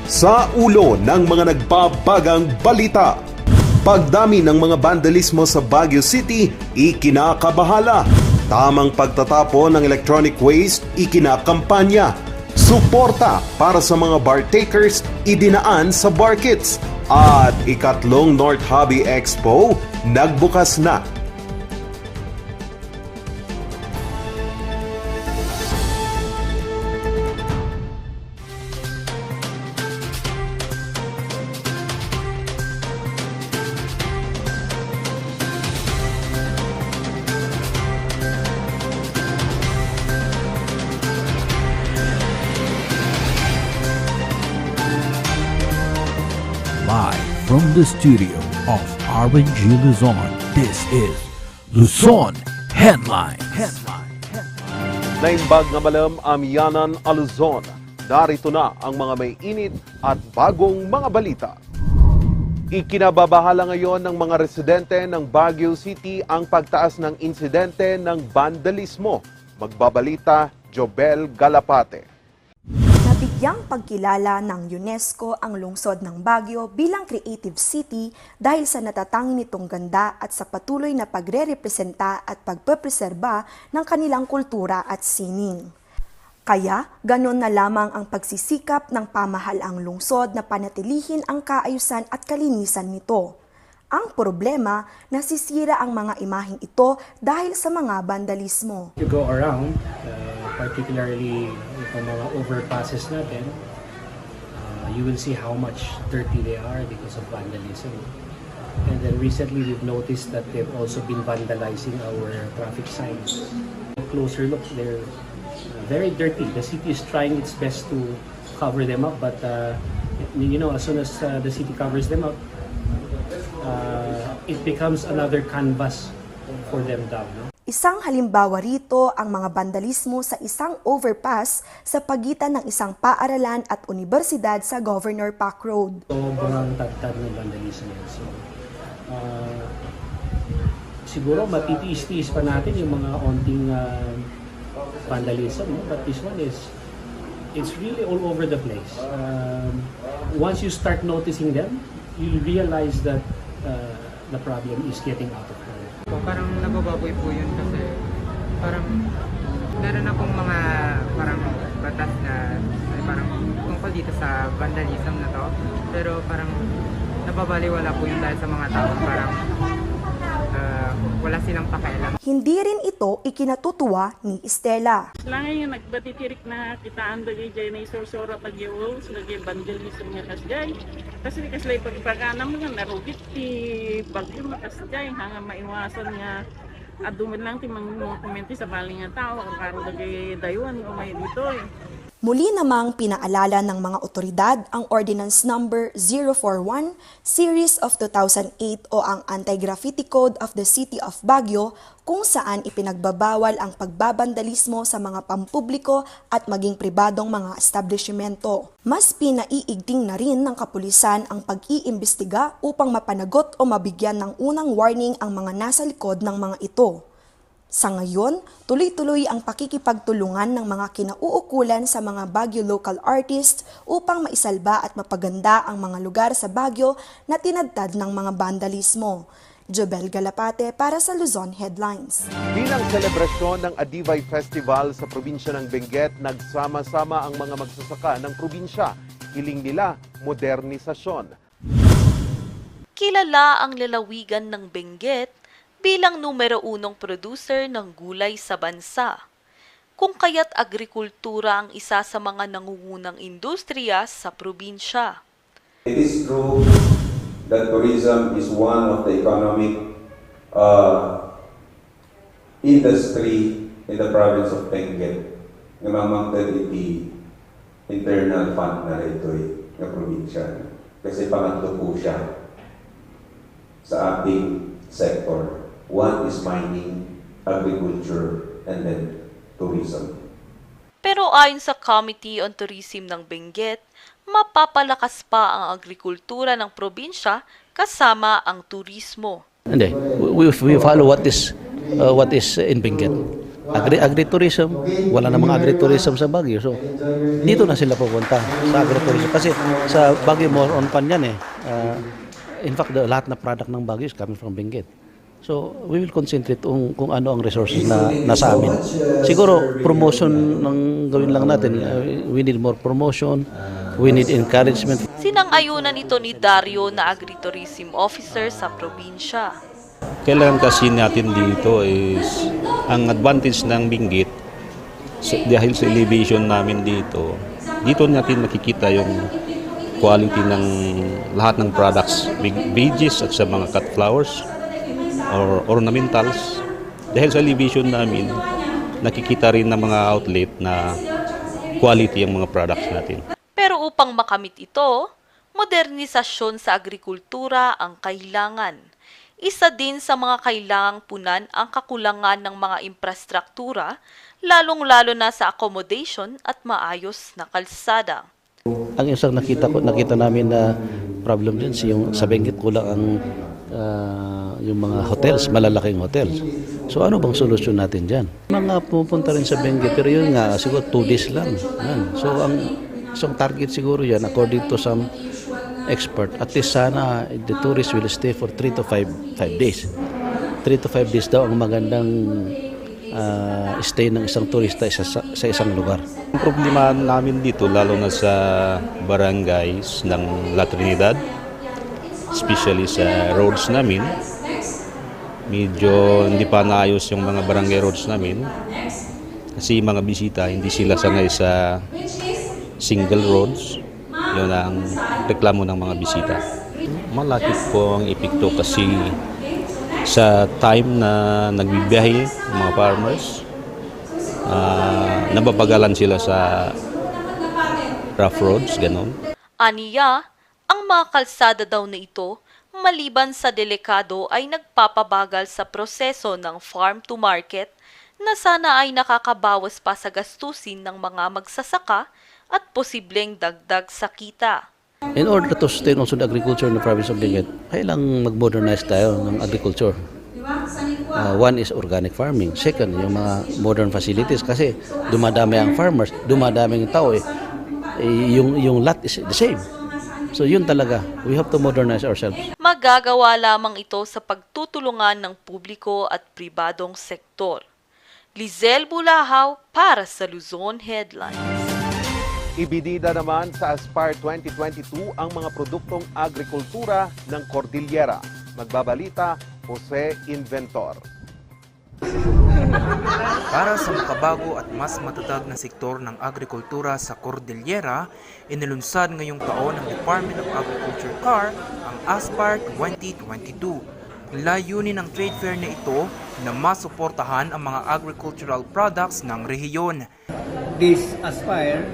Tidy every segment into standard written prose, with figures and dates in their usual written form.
Sa ulo ng mga nagbabagang balita, pagdami ng mga vandalismo sa Baguio City, ikinakabahala. Tamang pagtatapo ng electronic waste, ikinakampanya. Suporta para sa mga bar takers, idinaan sa bar kits. At ikatlong North Hobby Expo, nagbukas na. Live from the studio of Arvin G. Luzon, this is Luzon Headlines. Naimbag nga malam amyanan Luzon. Narito na ang mga may init at bagong mga balita. Ikinababahala ngayon ng mga residente ng Baguio City ang pagtaas ng insidente ng vandalismo. Magbabalita, Jobel Galapate. Nabigyang pagkilala ng UNESCO ang lungsod ng Baguio bilang Creative City dahil sa natatanging nitong ganda at sa patuloy na pagre-representa at pagpepreserba ng kanilang kultura at sining. Kaya, ganon na lamang ang pagsisikap ng pamahalaang lungsod na panatilihin ang kaayusan at kalinisan nito. Ang problema, nasisira ang mga imaheng ito dahil sa mga vandalismo. You go around, particularly itong mga overpasses natin, you will see how much dirty they are because of vandalism. And then recently we've noticed that they've also been vandalizing our traffic signs. A closer look, they're very dirty. The city is trying its best to cover them up, but as soon as the city covers them up, it becomes another canvas for them down. No? Isang halimbawa rito ang mga vandalismo sa isang overpass sa pagitan ng isang paaralan at universidad sa Governor Park Road. Sobrang tagtad ng vandalism yan. So, siguro matitiis-tiis pa natin yung mga onting vandalism, no? But this one it's really all over the place. Once you start noticing them, you realize that the problem is getting out of hand. Parang nabababoy po yun kasi parang meron akong mga parang batas na parang tungkol dito sa vandalism na to, pero parang nababaliwala po yun dahil sa mga tao parang wala silang pakialam. Hindi rin ito ikinatutuwa ni Estela. Lang yung nagbatitirik na kitaan bagay dyan na isorsora pag-iwol, lagi vandalism nga kasjay. Kasi kaslay pagpaganam nga narugit ti bagyo makasjay, hanga maiwasan nga aduman lang ti mga komenti sa baling nga tao, karo bagay dayuan o may dito eh. Muli namang pinaalala ng mga otoridad ang Ordinance Number 041 Series of 2008 o ang Anti-Graffiti Code of the City of Baguio kung saan ipinagbabawal ang pagbabandalismo sa mga pampubliko at maging pribadong mga establishmento. Mas pinaiigting na rin ng kapulisan ang pag-iimbestiga upang mapanagot o mabigyan ng unang warning ang mga nasa likod ng mga ito. Sa ngayon, tuloy-tuloy ang pakikipagtulungan ng mga kinauukulan sa mga Baguio local artists upang maisalba at mapaganda ang mga lugar sa Baguio na tinadtad ng mga vandalismo. Jobel Galapate para sa Luzon Headlines. Bilang selebrasyon ng Adivay Festival sa probinsya ng Benguet, nagsama-sama ang mga magsasaka ng probinsya. Hiling nila, modernisasyon. Kilala ang lalawigan ng Benguet bilang numero 1 producer ng gulay sa bansa. Kung kaya't agrikultura ang isa sa mga nangungunang industriya sa probinsya. It is true that tourism is one of the economic industry in the province of Benguet. Ngamamangtad iti internal fund na ito ng probinsya. Kasi pangatlo po siya sa ating sector. One is mining, agriculture, and then tourism. Pero ayon sa Committee on Tourism ng Benguet, mapapalakas pa ang agrikultura ng probinsya kasama ang turismo. Hindi, we follow what is in Benguet. Agritourism, wala namang agritourism sa Baguio. So, dito na sila pupunta sa agritourism. Kasi sa Baguio, more on pan yan eh. In fact, lahat na product ng Baguio is coming from Benguet. So, we will concentrate kung ano ang resources na nasa amin. Siguro, promotion ng gawin lang natin. We need more promotion. We need encouragement. Sinang-ayunan ito ni Dario na agritourism officer sa probinsya. Kailangan kasi natin dito is ang advantage ng Benguet dahil sa elevation namin dito natin makikita yung quality ng lahat ng products, veggies at sa mga cut flowers or ornamentals. Dahil sa elevation namin, nakikita rin ng mga outlet na quality ang mga products natin. Pero upang makamit ito, modernisasyon sa agrikultura ang kailangan. Isa din sa mga kailangang punan ang kakulangan ng mga infrastruktura, lalong-lalo na sa accommodation at maayos na kalsada. Ang isang nakita namin na problem din sa Benguet, kulang ang yung mga hotels, malalaking hotels. So ano bang solusyon natin dyan? Mga pupunta rin sa Benguet, pero yun nga, siguro 2 days lang. Yan. So ang isang target siguro yan, according to some expert, at least sana the tourists will stay for 3 to 5 days. 3 to 5 days daw ang magandang stay ng isang turista sa isang lugar. Ang problema namin dito, lalo na sa barangays ng La Trinidad, especially sa roads namin, medyo hindi pa naayos yung mga barangay roads namin kasi mga bisita hindi sila sanay sa single roads. Yun ang reklamo ng mga bisita. Malaki po ang epekto kasi sa time na nagbibiyahe mga farmers, nababagalan sila sa rough roads, ganon. Aniya, ang mga kalsada daw na ito, maliban sa delikado ay nagpapabagal sa proseso ng farm to market na sana ay nakakabawas pa sa gastusin ng mga magsasaka at posibleng dagdag sa kita. In order to sustain also the agriculture in the province of Benguet, kailangang mag-modernize tayo ng agriculture. One is organic farming. Second, yung mga modern facilities kasi dumadami ang farmers, dumadami ang tao yung lot is the same. So yun talaga, we have to modernize ourselves. Magagawa lamang ito sa pagtutulungan ng publiko at pribadong sektor. Lizel Bulahaw para sa Luzon Headlines. Ibinida naman sa Aspire 2022 ang mga produktong agrikultura ng Cordillera. Magbabalita, Jose Inventor. Para sa makabago at mas matatag na sektor ng agrikultura sa Cordillera, inilunsad ngayong taon ng Department of Agriculture CAR ang Aspire 2022. Layunin ng trade fair na ito na masuportahan ang mga agricultural products ng rehiyon. This Aspire,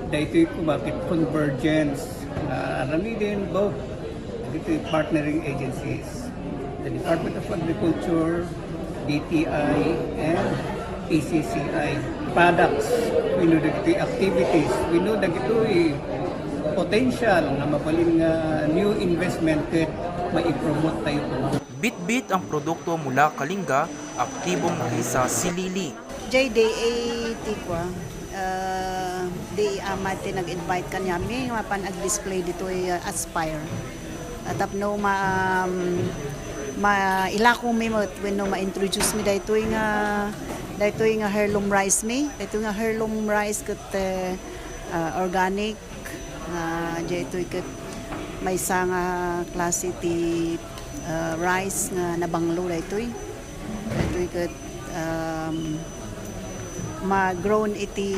dito kumakit convergence na aramidin both dito partnering agencies, the Department of Agriculture, DTI, and PCCI. Products, we know that ito activities, we know that ito potential na mapaling new investment kit mai-promote tayo. Bit-bit ang produkto mula Kalinga, aktibong sa Silili. JDA tikwa. Di amate nag-invite kanya mi mapan-display dito ay Aspire. Tapno ilako mi mo when ma-introduce mi dito nga heirloom rice mi. Dito nga heirloom rice ket organic dito ket may isang klase ti rice nga nabanglo dito. Dito ket ma-grown iti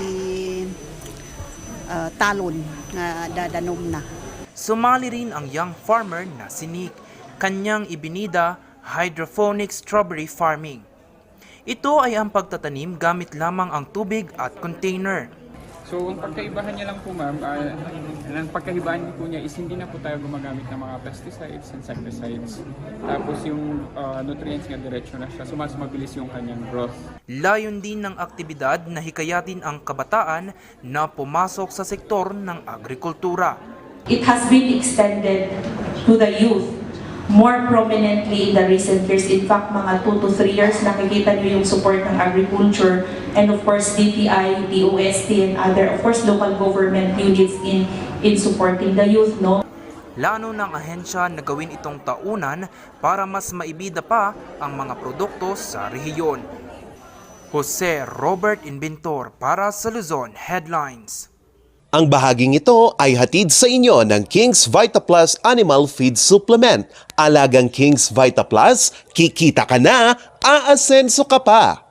talon nga dadanom na. Sumali rin ang young farmer na si Nick. Kanyang ibinida hydroponic strawberry farming. Ito ay ang pagtatanim gamit lamang ang tubig at container. So, ang pagkaibahan niya lang po ma'am, ang pagkaibahan po niya is hindi na po tayo gumagamit ng mga pesticides, insecticides. Tapos yung nutrients nga diretso na siya, so mas mabilis yung kanyang growth. Layon din ng aktibidad na hikayatin ang kabataan na pumasok sa sektor ng agrikultura. It has been extended to the youth. more prominently in the recent years. In fact, mga 2 to 3 years, nakikita nyo yung support ng agriculture and of course DTI, DOST, and other, of course, local government units in supporting the youth, no? Plano ng ahensya na gawin itong taunan para mas maibida pa ang mga produkto sa rehiyon. Jose Robert Inventor para sa Luzon Headlines. Ang bahaging ito ay hatid sa inyo ng King's Vita Plus Animal Feed Supplement. Alagang King's Vita Plus, kikita ka na, aasenso ka pa.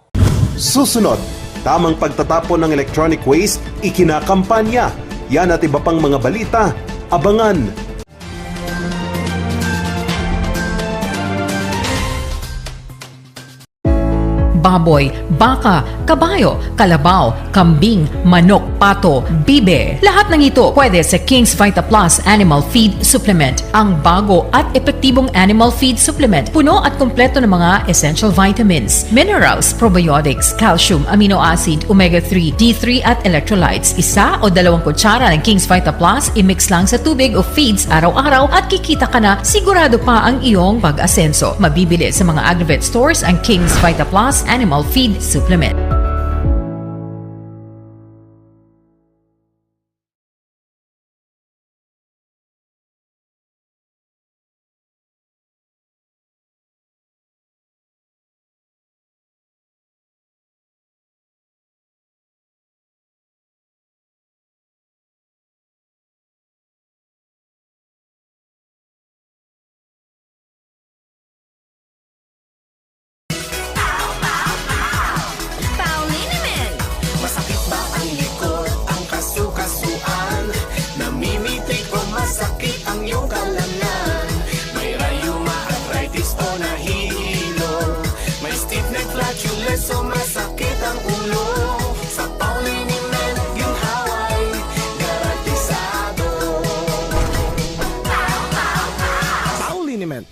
Susunod, tamang pagtatapon ng electronic waste, ikinakampanya. Yan at iba pang mga balita, abangan. Baboy, baka, kabayo, kalabaw, kambing, manok, pato, bibe. Lahat ng ito pwede sa King's Vita Plus Animal Feed Supplement. Ang bago at epektibong animal feed supplement. Puno at kompleto ng mga essential vitamins, minerals, probiotics, calcium, amino acid, omega-3, D3 at electrolytes. 1 o 2 kutsara ng King's Vita Plus i-mix lang sa tubig o feeds araw-araw at kikita ka na sigurado pa ang iyong pag-asenso. Mabibili sa mga Agrovet stores ang King's Vita Plus Animal Feed Supplement.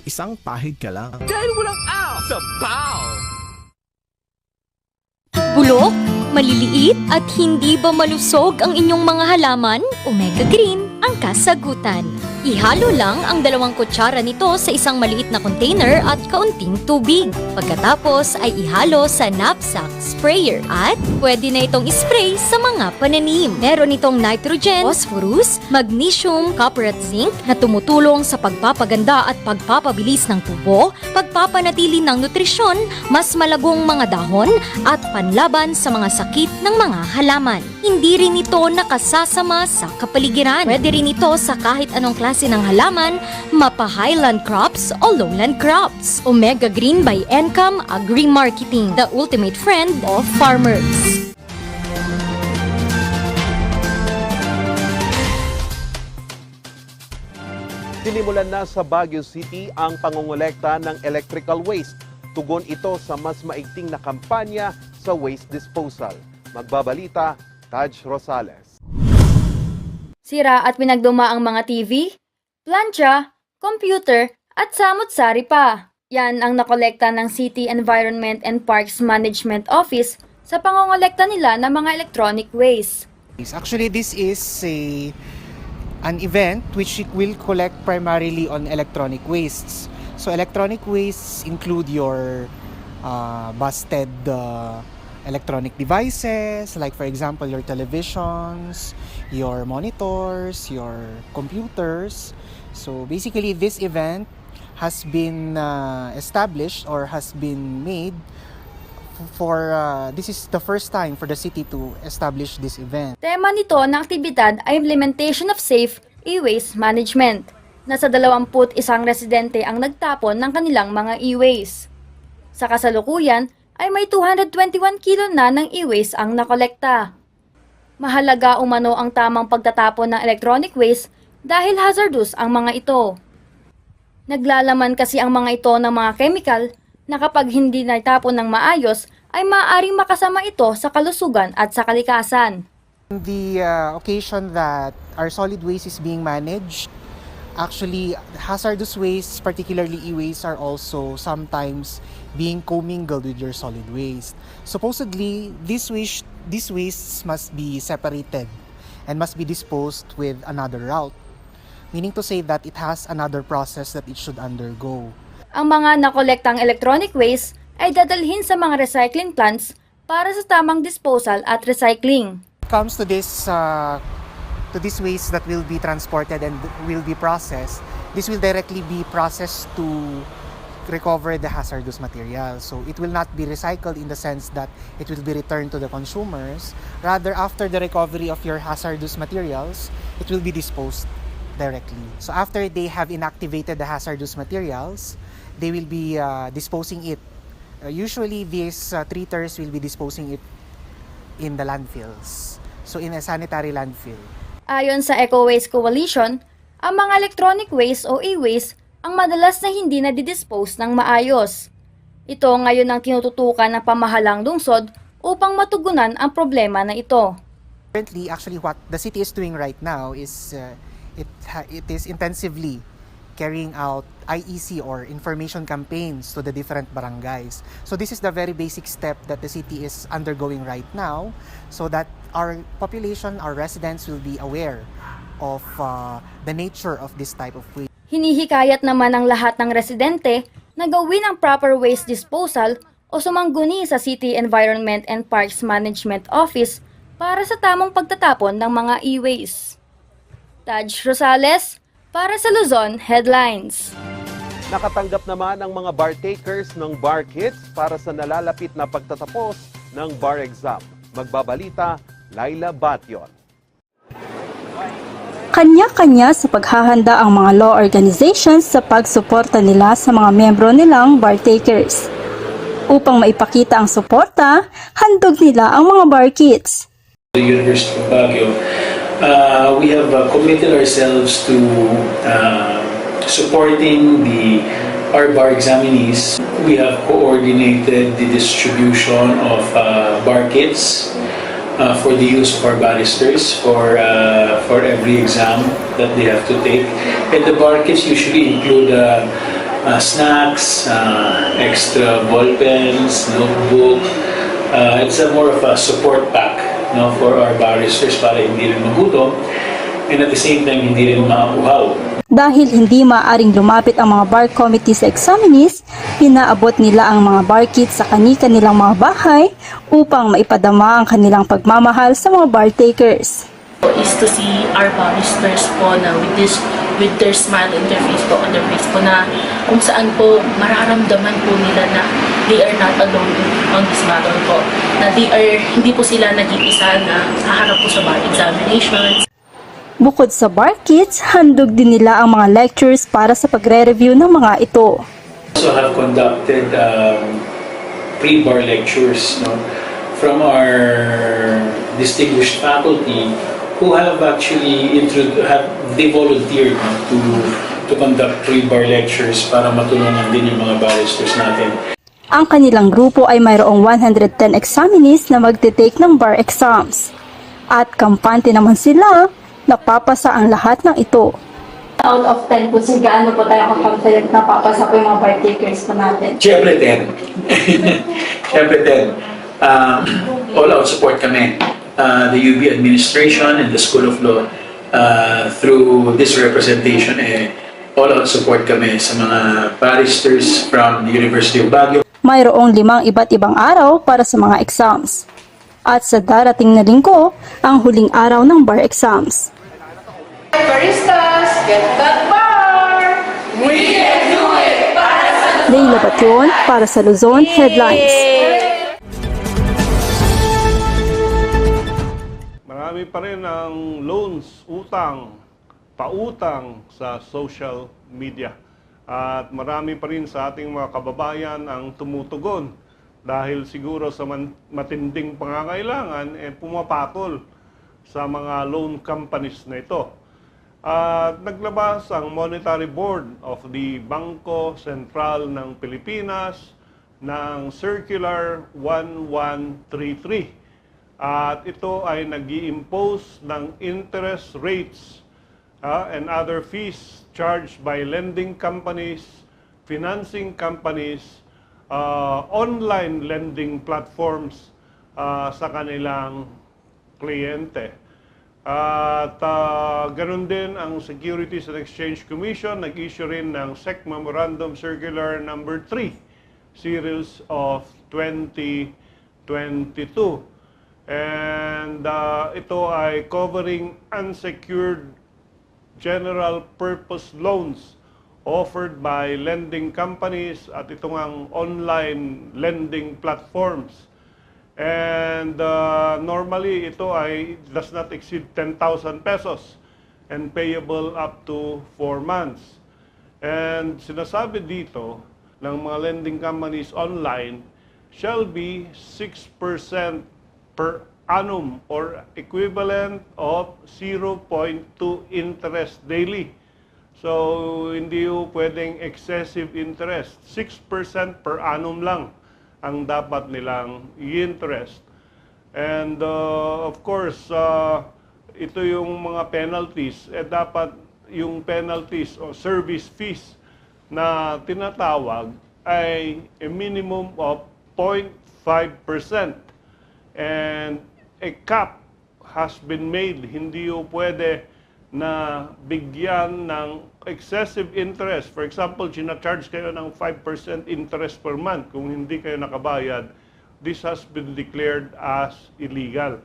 Isang pahid ka lang. Dahil walang out sa bow! Bulok, maliliit at hindi ba malusog ang inyong mga halaman? Omega Green ang kasagutan. Ihalo lang ang 2 kutsara nito sa isang maliit na container at kaunting tubig. Pagkatapos ay ihalo sa knapsack sprayer at pwede na itong ispray sa mga pananim. Meron itong nitrogen, phosphorus, magnesium, copper at zinc na tumutulong sa pagpapaganda at pagpapabilis ng tubo, pagpapanatili ng nutrisyon, mas malagong mga dahon at panlaban sa mga sakit ng mga halaman. Hindi rin ito nakasasama sa kapaligiran. Pwede rin ito sa kahit anong klase ng halaman, mapa-highland crops o lowland crops. Omega Green by Encam Agri-Marketing, the ultimate friend of farmers. Sinimulan na sa Baguio City ang pangongolekta ng electrical waste. Tugon ito sa mas maigting na kampanya sa waste disposal. Magbabalita, Taj Rosales. Sira at pinagduma ang mga TV, plancha, computer at samut-sari pa. Yan ang nakolekta ng City Environment and Parks Management Office sa pangongolekta nila ng mga electronic waste. Actually, this is an event which will collect primarily on electronic wastes. So electronic wastes include your busted electronic devices, like for example your televisions, your monitors, your computers. So basically this event has been established or has been made for this is the first time for the city to establish this event. Tema nito ng aktibidad ay implementation of safe e-waste management. Nasa 21 residente ang nagtapon ng kanilang mga e-waste. Sa kasalukuyan ay may 221 kilo na ng e-waste ang nakolekta. Mahalaga umano ang tamang pagtatapon ng electronic waste dahil hazardous ang mga ito. Naglalaman kasi ang mga ito ng mga chemical na kapag hindi naitapon ng maayos ay maaaring makasama ito sa kalusugan at sa kalikasan. The occasion that our solid waste is being managed, actually hazardous wastes, particularly e-waste, are also sometimes being commingled with your solid waste. Supposedly, these wastes must be separated and must be disposed with another route. meaning to say that it has another process that it should undergo. Ang mga nakolektang electronic waste ay dadalhin sa mga recycling plants para sa tamang disposal at recycling. Comes to this waste that will be transported and will be processed, this will directly be processed to recover the hazardous material. So it will not be recycled in the sense that it will be returned to the consumers. Rather, after the recovery of your hazardous materials, it will be disposed directly. So after they have inactivated the hazardous materials, they will be disposing it. Usually these treaters will be disposing it in the landfills. So in a sanitary landfill. Ayon sa Eco Waste Coalition, ang mga electronic waste o e-waste ang madalas na hindi na didispose ng maayos. Ito ngayon ang tinututukan ng pamahalang lungsod upang matugunan ang problema na ito. Currently, actually what the city is doing right now is it is intensively carrying out IEC or information campaigns to the different barangays. So this is the very basic step that the city is undergoing right now so that our population, our residents will be aware of the nature of this type of waste. Hinihikayat naman ang lahat ng residente na gawin ang proper waste disposal o sumangguni sa City Environment and Parks Management Office para sa tamang pagtatapon ng mga e-waste. Taj Rosales, para sa Luzon Headlines. Nakatanggap naman ang mga bar takers ng bar kits para sa nalalapit na pagtatapos ng bar exam. Magbabalita, Laila Batyon. Kanya-kanya sa paghahanda ang mga law organizations sa pagsuporta nila sa mga membro nilang bar takers. Upang maipakita ang suporta, handog nila ang mga bar kits. The University of Baguio, we have committed ourselves to supporting our bar examinees. We have coordinated the distribution of bar kits for the use of our barristers for every exam that they have to take. And the bar kits usually include snacks, extra ball pens, notebook. It's more of a support pack, for our barristers para hindi rin magutom and at the same time hindi rin mauhaw. Dahil hindi maaring lumapit ang mga bar committee sa examinees, pinaabot nila ang mga bar kits sa kani-kanilang mga bahay upang maipadama ang kanilang pagmamahal sa mga bar takers. Is to see our barristers po na with their smile on their face po na kung saan po mararamdaman po nila na they are not alone on this matter po. Na hindi po sila nag-iisa na haharap po sa bar examinations. Bukod sa bar kits, handog din nila ang mga lectures para sa pagre-review ng mga ito. We also have conducted pre-bar lectures from our distinguished faculty who have actually they volunteered to conduct pre-bar lectures para matulungan din yung mga barristers natin. Ang kanilang grupo ay mayroong 110 examinees na magte-take ng bar exams. At kampante naman sila, napapasa ang lahat ng ito. Out of 10 po, sige, gaano po tayo confident na papasa po yung mga bar takers po natin? Siyempre 10. Siyempre 10. All out support kami. The UB administration and the School of Law through this representation, all out support kami sa mga barristers from the University of Baguio. Mayroong 5 iba't ibang araw para sa mga exams. At sa darating na linggo, ang huling araw ng bar exams. Baristas, get that bar! We can do it! Laila Batyon para sa Luzon Headlines. Marami pa rin ang loans, utang, pautang sa social media. At marami pa rin sa ating mga kababayan ang tumutugon dahil siguro sa matinding pangangailangan pumapatol sa mga loan companies na ito. At naglabas ang Monetary Board of the Bangko Sentral ng Pilipinas ng Circular 1133. At ito ay nag-i-impose ng interest rates and other fees charged by lending companies, financing companies, online lending platforms sa kanilang kliyente. At ganun din ang Securities and Exchange Commission, nag-issue rin ng SEC Memorandum Circular number 3, series of 2022. And ito ay covering unsecured general purpose loans offered by lending companies at ito ngang online lending platforms. And normally ito ay does not exceed 10,000 pesos and payable up to 4 months. And sinasabi dito ng mga lending companies online shall be 6% per annum or equivalent of 0.2 interest daily. So hindi po pwedeng excessive interest. 6% per annum lang ang dapat nilang i-interest. And of course, ito yung mga penalties. Dapat yung penalties o service fees na tinatawag ay a minimum of 0.5%. And a cap has been made. Hindi po pwede na bigyan ng excessive interest. For example, charge kayo ng 5% interest per month. Kung hindi kayo nakabayad, this has been declared as illegal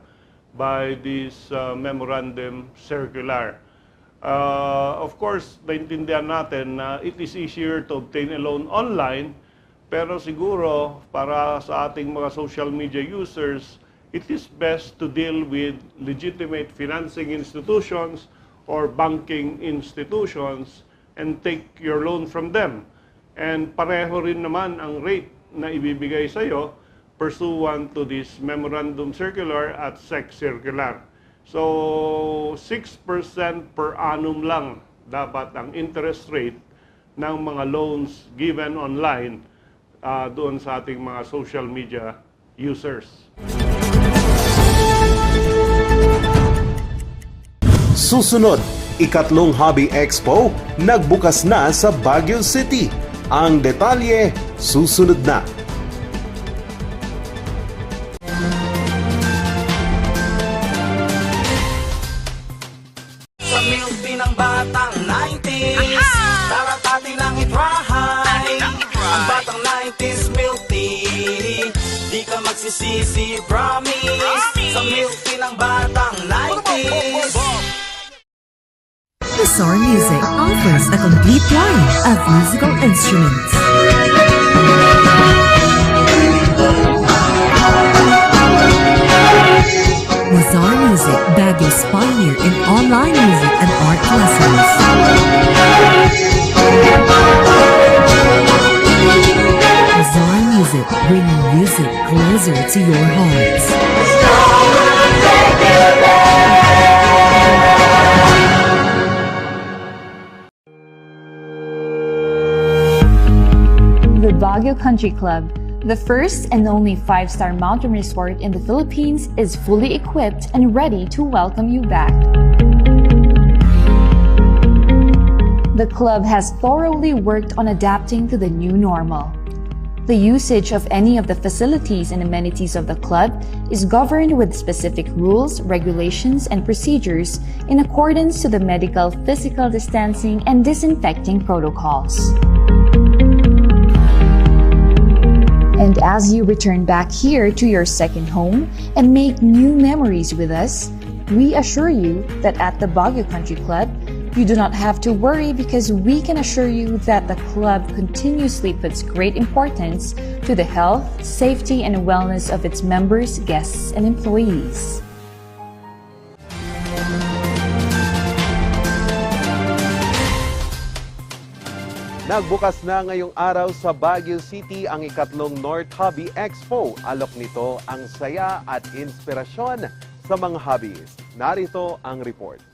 by this memorandum circular. Of course, naintindihan natin na it is easier to obtain a loan online, pero siguro para sa ating mga social media users, it is best to deal with legitimate financing institutions or banking institutions and take your loan from them. And pareho rin naman ang rate na ibibigay sa iyo pursuant to this memorandum circular at SEC circular. So 6% per annum lang dapat ang interest rate ng mga loans given online doon sa ating mga social media users. Susunod, ikatlong Hobby Expo nagbukas na sa Baguio City. Ang detalye susunod na. Sa milk ng batang 90s, taratating lang itrahay. Ang batang 90s milk tea, di ka magsisisi, promise. Sa milk ng batang 90s. Bizarre Music offers a complete line of musical instruments. Bizarre Music, Baguio's pioneer in online music and art lessons. Bizarre Music, bringing music closer to your hearts. The Baguio Country Club, the first and only 5-star mountain resort in the Philippines, is fully equipped and ready to welcome you back. The club has thoroughly worked on adapting to the new normal. The usage of any of the facilities and amenities of the club is governed with specific rules, regulations, and procedures in accordance to the medical, physical distancing, and disinfecting protocols. And as you return back here to your second home and make new memories with us, we assure you that at the Baguio Country Club, you do not have to worry because we can assure you that the club continuously puts great importance to the health, safety, and wellness of its members, guests, and employees. Nagbukas na ngayong araw sa Baguio City ang ikatlong North Hobby Expo. Alok nito ang saya at inspirasyon sa mga hobbies. Narito ang report.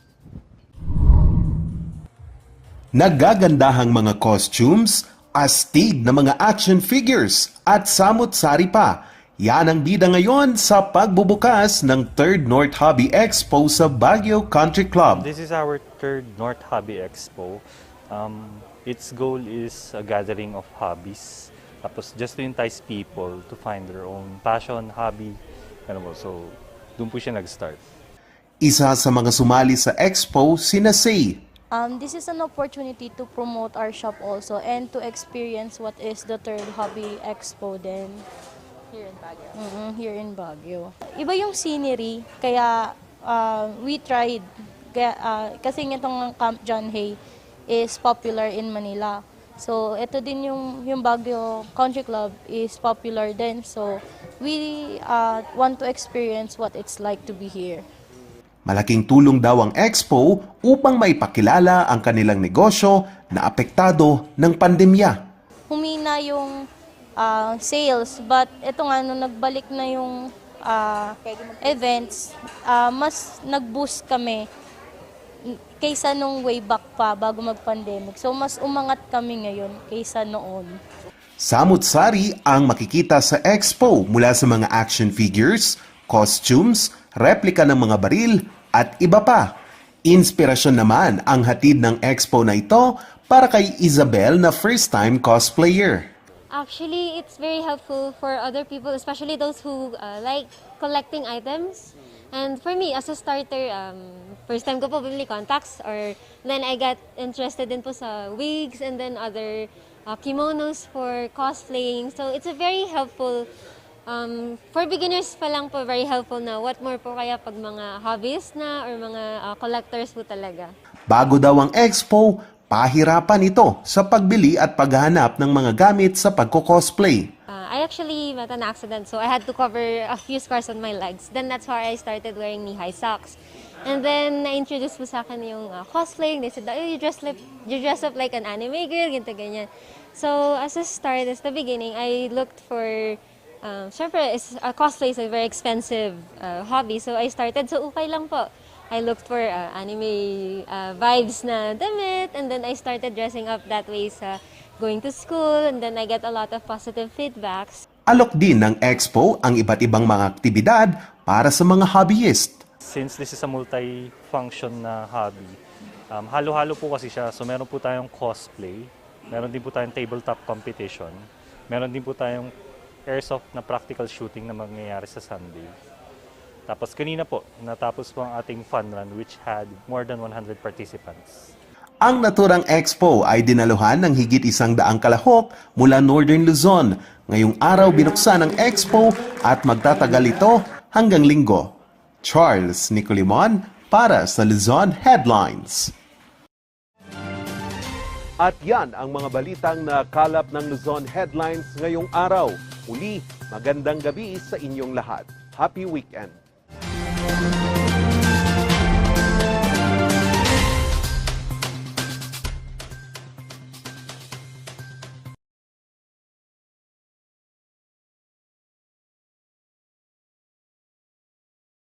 Naggagandahang mga costumes, astig na mga action figures at samut-sari pa. Yan ang bida ngayon sa pagbubukas ng 3rd North Hobby Expo sa Baguio Country Club. This is our 3rd North Hobby Expo. Its goal is a gathering of hobbies. Tapos just to entice people to find their own passion, hobby. So, doon po siya nag-start. Isa sa mga sumali sa expo, sina Say. This is an opportunity to promote our shop also and to experience what is the third Hobby Expo then. Here in Baguio. Here in Baguio. Iba yung scenery, kaya we tried. Kasi itong Camp John Hay is popular in Manila. So, ito din yung Baguio Country Club is popular din. So, we want to experience what it's like to be here. Malaking tulong daw ang expo upang maipakilala ang kanilang negosyo na apektado ng pandemya. Humina yung sales, but ito nga, nung nagbalik na yung events, mas nag-boost kami kaysa nung way back pa bago mag-pandemic. So, mas umangat kami ngayon kaysa noon. Samut-sari ang makikita sa expo mula sa mga action figures, costumes, replika ng mga baril, at iba pa. Inspirasyon naman ang hatid ng expo na ito para kay Isabel na first-time cosplayer. Actually, it's very helpful for other people, especially those who like collecting items. And for me, as a starter, first time ko po bumili contacts, or then I got interested din po sa wigs and then other kimonos for cosplaying. So it's a very helpful, for beginners pa lang po, very helpful na. What more po kaya pag mga hobbies na or mga collectors po talaga. Bago daw ang expo, pahirapan ito sa pagbili at paghahanap ng mga gamit sa pagko-cosplay. I actually met an accident, so I had to cover a few scars on my legs. Then that's why I started wearing knee-high socks. And then na-introduce po sa akin yung cosplaying. They said, oh, you dress up like an anime girl, ganito ganyan. So as a start, as the beginning, I looked for, syempre, cosplay is a very expensive hobby. So I started, so okay lang po. I looked for anime vibes na damit, and then I started dressing up that way sa going to school, and then I get a lot of positive feedbacks. Alok din ng expo ang iba't ibang mga aktibidad para sa mga hobbyist. Since this is a multi-function na hobby, halo-halo po kasi siya. So meron po tayong cosplay, meron din po tayong tabletop competition, meron din po tayong airsoft na practical shooting na mangyayari sa Sunday. Tapos kanina po, natapos po ang ating fun run which had more than 100 participants. Ang naturang expo ay dinaluhan ng higit 100 kalahok mula Northern Luzon. Ngayong araw binuksan ang expo at magtatagal ito hanggang Linggo. Charles Nicolimon para sa Luzon Headlines. At yan ang mga balitang nakalap ng Luzon Headlines ngayong araw. Uli, magandang gabi sa inyong lahat. Happy weekend!